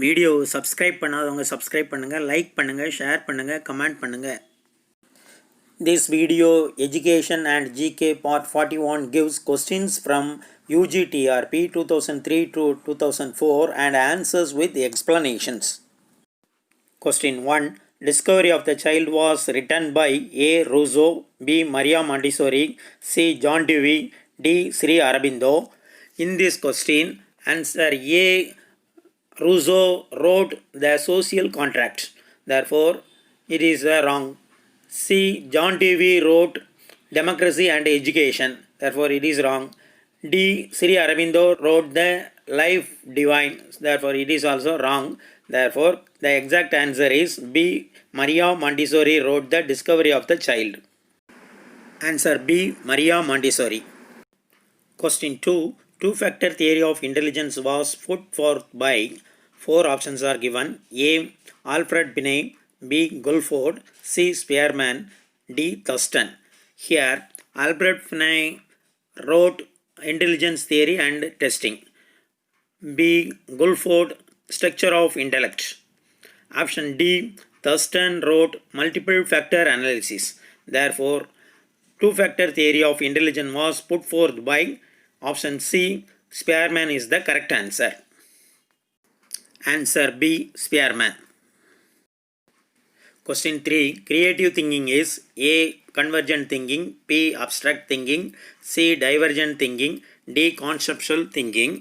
Video subscribe பண்ணாதவங்க subscribe பண்ணுங்கள், like பண்ணுங்கள், ஷேர் பண்ணுங்கள், கமெண்ட் பண்ணுங்கள். This video Education and GK Part 41 gives questions from UGTRP 2003 to 2004 and answers with explanations. Question 1. Discovery of the Child was written by A. Rousseau, B. Maria Montessori, C. John Dewey, D. Sri Aurobindo. In this question, answer A. Rousseau wrote the social contract. Therefore, it is wrong. C. John Dewey wrote Democracy and Education. Therefore, it is wrong. D. Sri Aurobindo wrote the Life Divine. Therefore, it is also wrong. Therefore, the exact answer is B. Maria Montessori wrote the Discovery of the Child. Answer B. Maria Montessori. Question 2. Two-factor theory of intelligence was put forth by. Four options are given. A. Alfred Binet, B. Guilford, C. Spearman, D. Thurston. Here, Alfred Binet wrote intelligence theory and testing. B. Guilford, structure of intellect. Option D. Thurston wrote multiple factor analysis. Therefore, two-factor theory of intelligence was put forth by option C. Spearman is the correct answer. Answer B. Spearman. Question 3. Creative thinking is A. Convergent thinking, B. Abstract thinking, C. Divergent thinking, D. Conceptual thinking.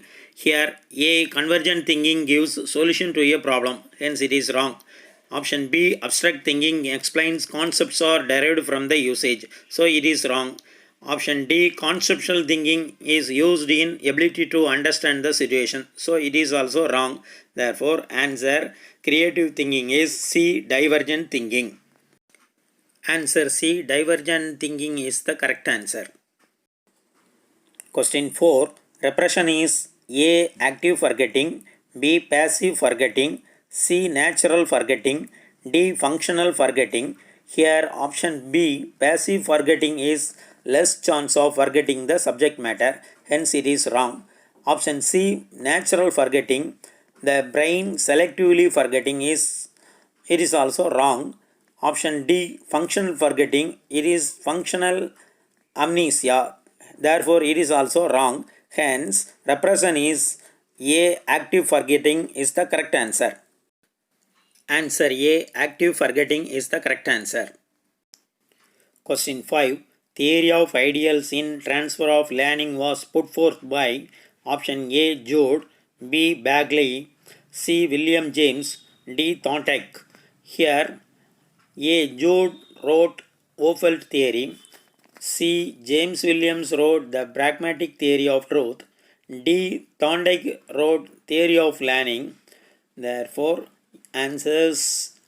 Here A. Convergent thinking gives solution to a problem, hence it is wrong. Option B. Abstract thinking explains concepts are derived from the usage, so it is wrong. Option D. Conceptual thinking is used in ability to understand the situation, so it is also wrong. Therefore, answer creative thinking is C. Divergent thinking. Answer C. Divergent thinking is the correct answer. Question 4. Repression is A. Active forgetting, B. Passive forgetting, C. Natural forgetting, D. Functional forgetting. Here option B. Passive forgetting is less chance of forgetting the subject matter, hence it is wrong. Option C. Natural forgetting, the brain selectively forgetting it is also wrong. Option D. Functional forgetting, it is functional amnesia, therefore it is also wrong. Hence, repression is A. Active forgetting is the correct answer. Answer A. Active forgetting is the correct answer. Question 5. Theory of ideals in transfer of learning was put forth by option A. Jude, B. Bagley, C. William James, D. Thorndike. Here A. Jude wrote Opelt theory, C. James Williams wrote the pragmatic theory of truth, D. Thorndike wrote theory of learning. Therefore, answers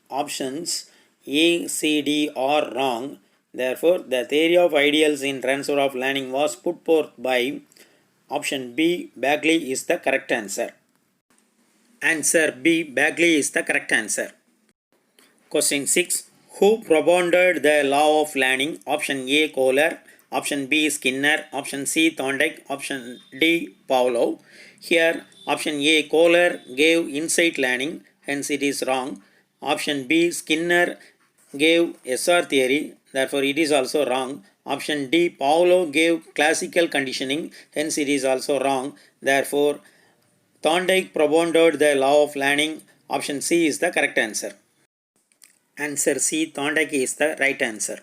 options A, C, D are wrong. Therefore, the theory of ideals in transfer of learning was put forth by option B. Bagley is the correct answer. Answer B. Bagley is the correct answer. Question 6. Who propounded the law of learning? Option A. Kohler, option B. Skinner, option C. Thorndike, option D. Pavlov. Here option A. Kohler gave insight learning, hence it is wrong. Option B. Skinner gave SR theory, therefore it is also wrong. Option D. Pavlov gave classical conditioning, hence it is also wrong. Therefore, Thorndike propounded the law of learning. Option C is the correct answer. Answer C. Thorndike is the right answer.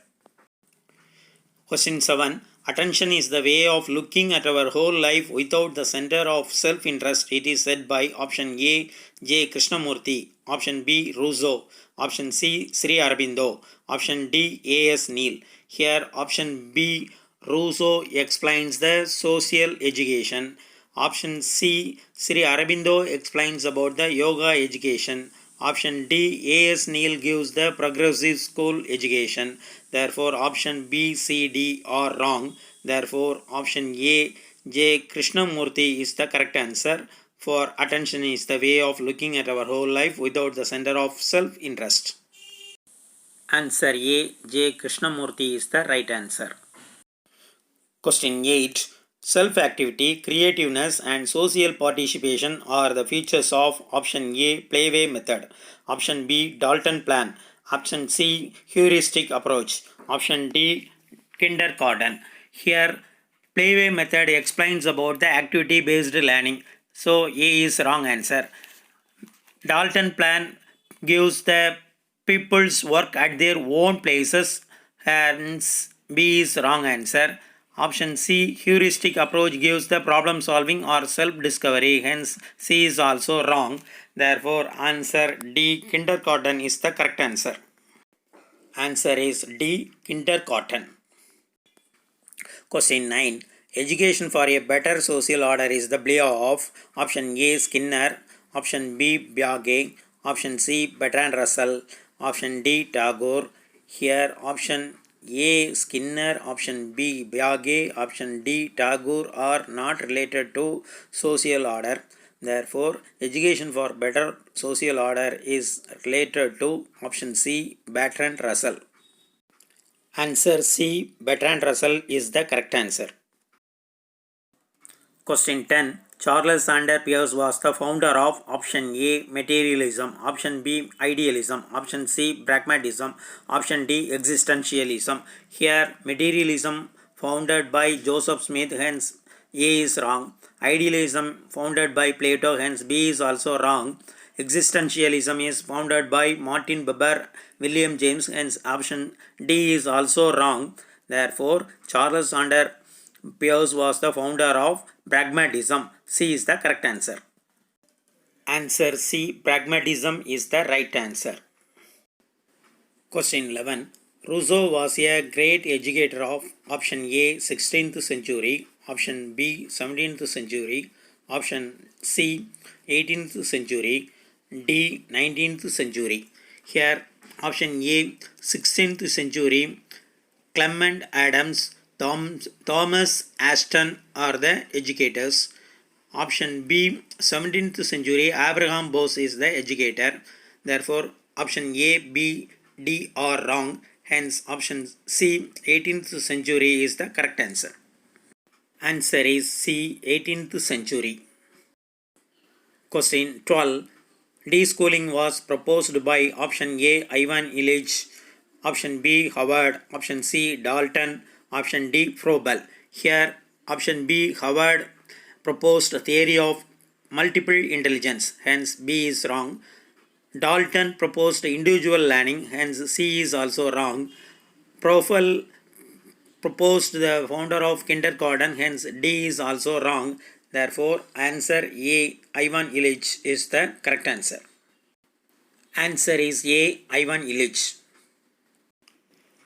Question 7. Attention is the way of looking at our whole life without the center of self-interest. It is said by option A. J. Krishnamurti, option B. Rousseau, option C. Sri Aurobindo, option D. A. S. Neil. Here option B. Rousseau explains the social education. Option C. Sri Aurobindo explains about the yoga education. Option D. A. S. Neil gives the progressive school education. Therefore, option B, C, D are wrong. Therefore, option A, J. Krishnamurti is the correct answer. For attention is the way of looking at our whole life without the center of self-interest. Answer A. J. Krishnamurti is the right answer. Question 8. Self-activity, creativeness, and social participation are the features of option A, Playway method, option B, Dalton plan, option C, heuristic approach, option D, kindergarten. Here, Playway method explains about the activity-based learning, so A is wrong answer. Dalton plan gives the people's work at their own places, hence B is wrong answer. Option C, heuristic approach gives the problem solving or self discovery, hence C is also wrong. Therefore, answer D, kindergarten is the correct answer. Answer is D, kindergarten. Question 9. Education for a better social order is the belief of option A, Skinner, option B, Piaget, option C, Bertrand Russell, option D, Tagore. Here option A, Skinner, option B, Piaget, option D, Tagore are not related to social order. Therefore, education for better social order is related to option C, Bertrand Russell. Answer C, Bertrand Russell is the correct answer. Question 10. Charles Sanders Peirce was the founder of option A, materialism, option B, idealism, option C, pragmatism, option D, existentialism. Here, materialism founded by Joseph Smith, hence A is wrong. Idealism founded by Plato, hence B is also wrong. Existentialism is founded by Martin Buber, William James, hence option D is also wrong. Therefore, Charles Sanders Peirce was the founder of pragmatism. C is the correct answer. Answer C, pragmatism is the right answer. Question 11. Rousseau was a great educator of option A, 16th century, option B, 17th century, option C, 18th century, D, 19th century. Here, option A, 16th century, Clement Adams, Thomas Aston are the educators. Option B, 17th century, Abraham Bose is the educator. Therefore, option A, B, D are wrong. Hence, option C, 18th century is the correct answer. Answer is C, 18th century. Question 12. Deschooling was proposed by option A, Ivan Illich, option B, Howard, option C, Dalton, option D, Froebel. Here, option B, Howard proposed a theory of multiple intelligence, hence B is wrong. Dalton proposed individual learning, hence C is also wrong. Froebel proposed the founder of kindergarten, hence D is also wrong. Therefore, answer A, Ivan Illich is the correct answer. Answer is A, Ivan Illich.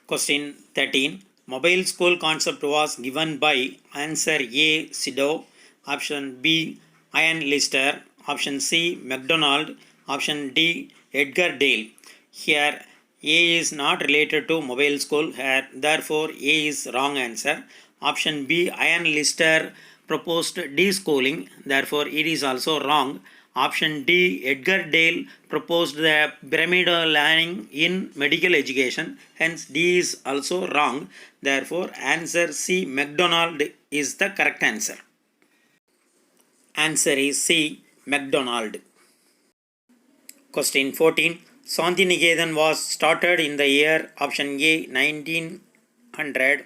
Question 13. Mobile school concept was given by answer A, Sido, option B, Ian Lister, option C, McDonald, option D, Edgar Dale. Here A is not related to mobile school, therefore A is wrong answer. Option B, Ian Lister proposed deschooling, therefore it is also wrong. Option D, Edgar Dale proposed the pyramidal learning in medical education, hence D is also wrong. Therefore, answer C, McDonald is the correct answer. Answer is C, McDonald. Question 14. Shantiniketan was started in the year option A, 1900,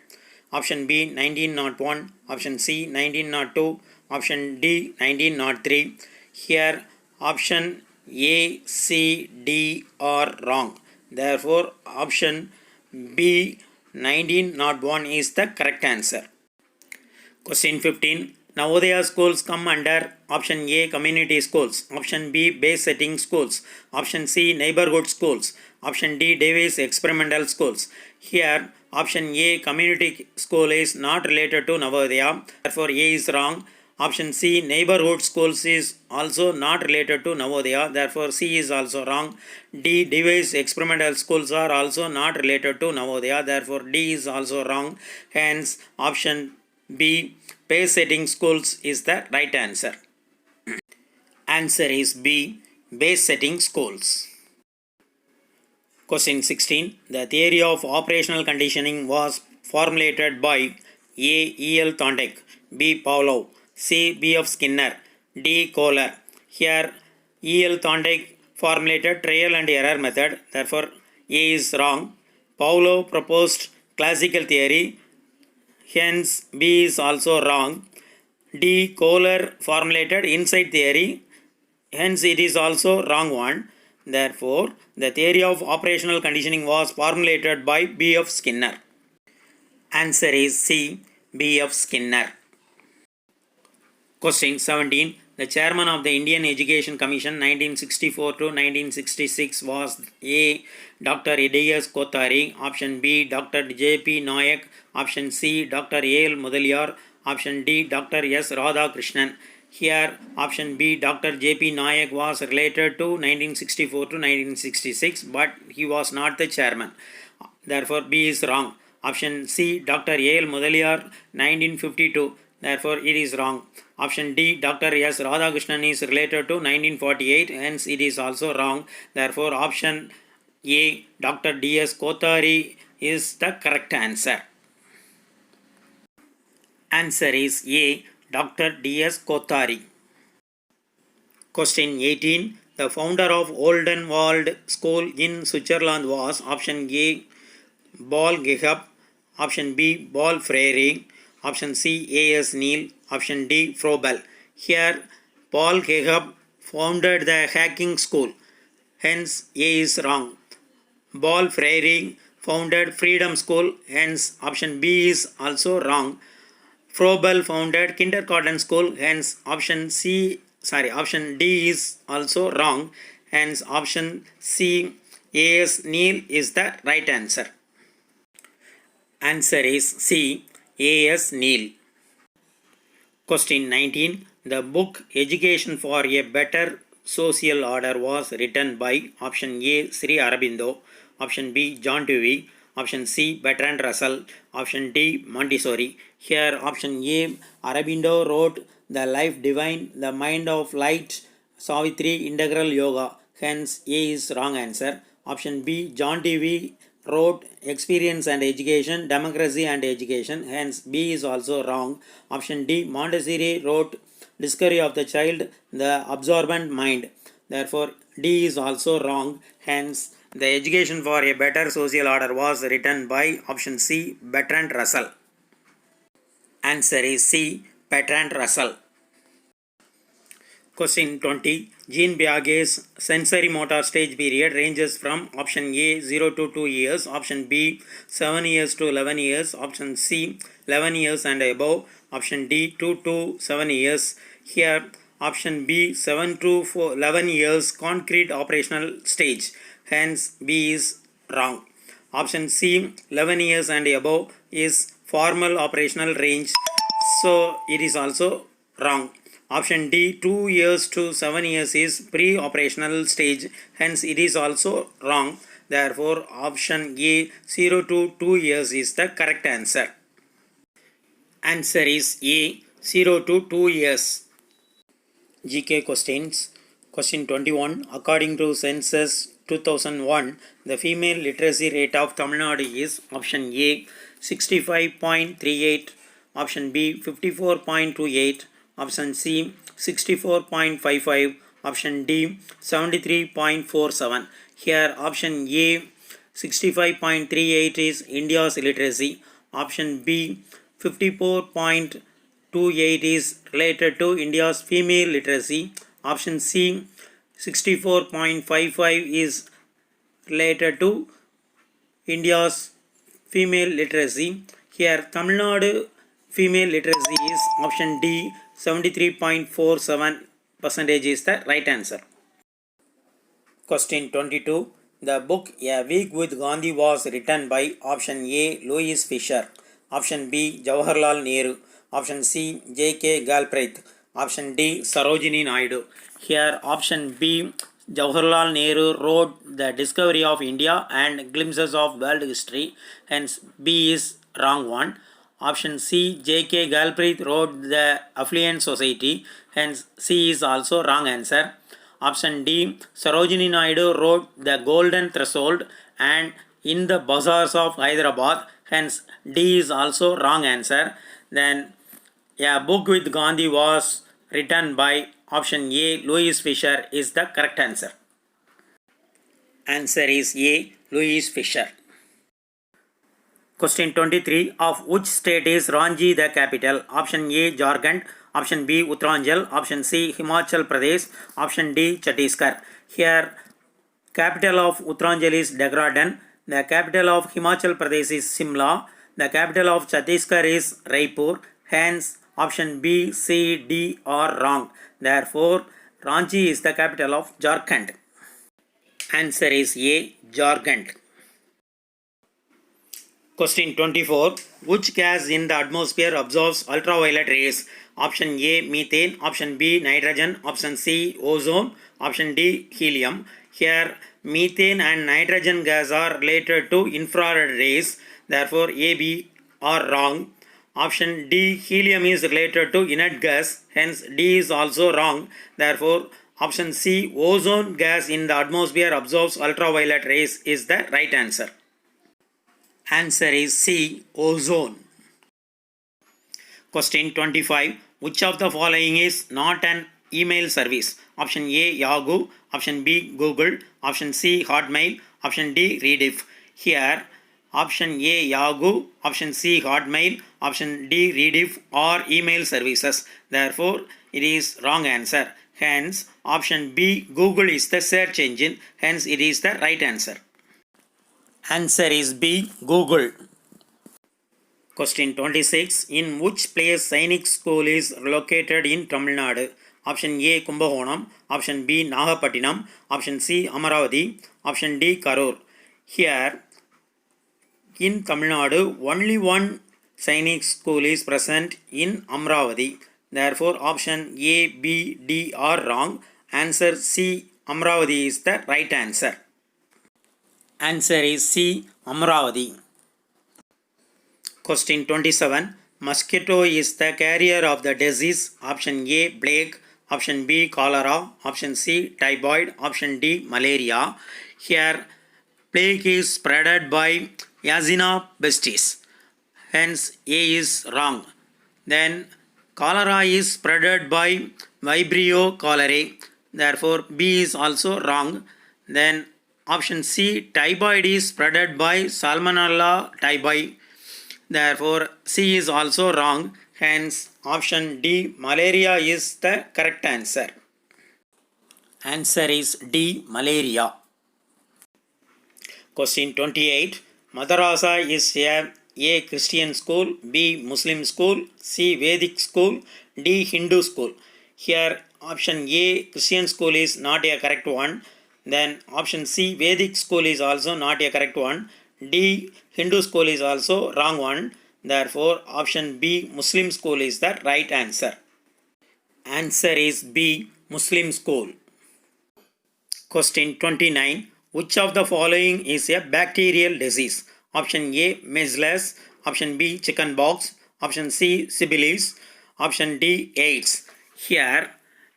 option B, 1901, option C, 1902, option D, 1903. Here, option A, C, D are wrong. Therefore, option B, 1901 is the correct answer. Question 15. Navodaya schools come under option A, community schools, option B, base setting schools, option C, neighborhood schools, option D, Davis experimental schools. Here, option A, community school is not related to Navodaya, therefore A is wrong. Option C, neighborhood schools is also not related to Navodaya, therefore C is also wrong. D, Davis experimental schools are also not related to Navodaya, therefore D is also wrong. Hence, option B, base setting schools is the right answer. Answer is B, base setting schools. Question 16. The theory of operational conditioning was formulated by A. E. L. Thorndike, B. Pavlov, C. B.F. Skinner, D. Kohler. Here E.L. Thorndike formulated trial and error method, therefore A is wrong. Pavlov proposed classical theory, hence B is also wrong. D. Kohler formulated insight theory, hence it is also wrong one. Therefore, the theory of operational conditioning was formulated by B.F. Skinner. Answer is C. B.F. Skinner. Question 17. The chairman of the Indian Education Commission 1964 to 1966 was A. Dr. D.S. Kothari, option B. Dr. J.P. Nayak, option C. Dr. A.L. Mudaliar, option D. Dr. S. Radhakrishnan. Here, option B. Dr. J.P. Nayak was related to 1964 to 1966, but he was not the chairman. Therefore, B is wrong. Option C. Dr. A.L. Mudaliar 1952. Therefore, it is wrong. Option D. Dr. S. Radhakrishnan is related to 1948. Hence, it is also wrong. Therefore, option A. Dr. D.S. Kothari is the correct answer. Answer is A. Dr. D.S. Kothari. Question 18. The founder of Oldenwald School in Switzerland was option A. Paul Gehab, option B. Paul Freire, option C. A.S. Neil, option D. Froebel. Here, Paul Gehab founded the hacking school, hence A is wrong. Paul Freire founded Freedom School, hence option B is also wrong. Froebel founded Kindergarten School, hence option D is also wrong. Hence option C. A.S. Neil is the right answer. Answer is C. A.S. Neil. Question 19. The book Education for a Better Social Order was written by option A. Sri Aurobindo, option B. John Dewey, option C. Bertrand Russell, option D. Montessori. Here option A. Aurobindo wrote The Life Divine, The Mind of Light, Savitri Integral Yoga. Hence A is wrong answer. Option B. John Dewey wrote Experience and Education, Democracy and Education. Hence B is also wrong. Option D. Montessori wrote Discovery of the Child, The Absorbent Mind. Therefore D is also wrong. Hence the Education for a Better Social Order was written by option C. Bertrand Russell. Answer is C. Bertrand Russell. Question 20. Jean Piaget's sensory motor stage period ranges from option A 0 to 2 years, option B 7 years to 11 years, option C 11 years and above, option D 2 to 7 years. Here option B 7 to 11 years concrete operational stage. Hence B is wrong. Option C 11 years and above is formal operational range. So it is also wrong. Option D 2 years to 7 years is pre-operational stage, hence it is also wrong. Therefore option A 0 to 2 years is the correct answer. Answer is A 0 to 2 years. GK questions. Question 21. According to Census 2001, the female literacy rate of Tamil Nadu is option A 65.38, option B 54.28, option C 64.55, option D 73.47. Here option A 65.38 is India's literacy, option B 54.28 is related to India's female literacy, option C 64.55 is related to India's female literacy. Here Tamil Nadu female literacy is option D 73.47% is the right answer. Question 22. The book A Week with Gandhi was written by option A. Louis Fisher, option B. Jawaharlal Nehru, option C. J.K. Galbraith, option D. Sarojini Naidu. Here option B. Jawaharlal Nehru wrote The Discovery of India and Glimpses of World History, hence B is wrong one. Option C. J.K. Galbraith wrote The Affluent Society, hence C is also wrong answer. Option D. Sarojini Naidu wrote The Golden Threshold and In the Bazaars of Hyderabad, hence D is also wrong answer. Then A Book with Gandhi was written by option A. Louis Fisher is the correct answer. Answer is A. Louis Fisher. Question 23. Of which state is Ranchi the capital? Option A. Jharkhand. Option B. Uttaranchal. Option C. Himachal Pradesh. Option D. Chhattisgarh. Here, capital of Uttaranchal is Dehradun. The capital of Himachal Pradesh is Simla. The capital of Chhattisgarh is Raipur. Hence, option B, C, D are wrong. Therefore, Ranchi is the capital of Jharkhand. Answer is A. Jharkhand. Question 24. Which gas in the atmosphere absorbs ultraviolet rays? Option A. Methane. Option B. Nitrogen. Option C. Ozone. Option D. Helium. Here, methane and nitrogen gas are related to infrared rays. Therefore, A, B are wrong. Option D. Helium is related to inert gas. Hence, D is also wrong. Therefore, option C. Ozone gas in the atmosphere absorbs ultraviolet rays is the right answer. Answer is C. Ozone. Question 25. Which of the following is not an email service? Option A. Yahoo. Option B. Google. Option C. Hotmail. Option D. Rediff. Here, option A. Yahoo. Option C. Hotmail. Option D. Rediff are email services. Therefore, it is wrong answer. Hence, option B. Google is the search engine. Hence, it is the right answer. Answer is B. Google. Question 26. In which place Sainik School is located in Tamil Nadu? Option A. Kumbakonam. Option B. Nagapattinam. Option C. Amaravati. Option D. Karur. Here, in Tamil Nadu, only one Sainik School is present in Amaravati. Therefore, option A, B, D are wrong. Answer C. Amaravati is the right answer. Answer is C. Amaravati. Question 27. Mosquito is the carrier of the disease. Option A. Plague. Option B. Cholera. Option C. Typhoid. Option D. Malaria. Here, plague is spreaded by Yersinia pestis. Hence, A is wrong. Then, cholera is spreaded by Vibrio cholerae. Therefore, B is also wrong. Then, option C. Typhoid is spreaded by Salmonella typhi. Therefore, C is also wrong. Hence, option D. Malaria is the correct answer. Answer is D. Malaria. Question 28. Madrasa is A. Christian school, B. Muslim school, C. Vedic school, D. Hindu school. Here, option A. Christian school is not a correct one. Then option C. Vedic school is also not a correct one. D. Hindu school is also wrong one. Therefore, option B. Muslim school is the right answer. Answer is B. Muslim school. Question 29. Which of the following is a bacterial disease? Option A. Measles. Option B. Chickenpox. Option C. Syphilis. Option D. AIDS. Here,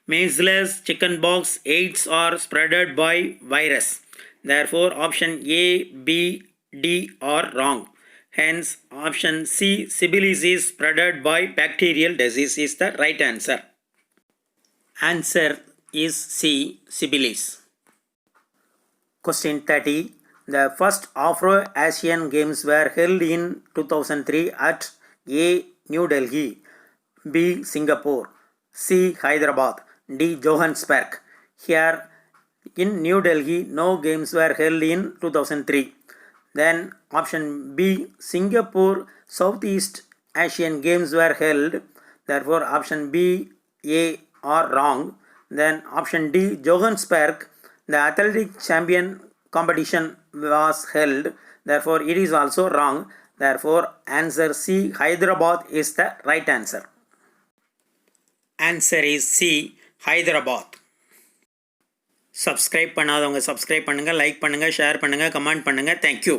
measles, chickenpox, AIDS are spreaded by virus. Therefore, option A, B, D are wrong. Hence, option C, syphilis is spreaded by bacterial disease is the right answer. Answer is C, syphilis. Question 30. The first Afro-Asian Games were held in 2003 at A. New Delhi, B. Singapore, C. Hyderabad, D. Johannesburg. Here, in New Delhi, no games were held in 2003. Then option B, Singapore Southeast Asian Games were held. Therefore, option B, A are wrong. Then option D, Johannesburg, the athletic champion competition was held. Therefore, it is also wrong. Therefore, answer C, Hyderabad is the right answer. Answer is C, Hyderabad. Subscribe பண்ணாதவங்க subscribe பண்ணுங்க, like பண்ணுங்க, share பண்ணுங்க, comment பண்ணுங்க. Thank you.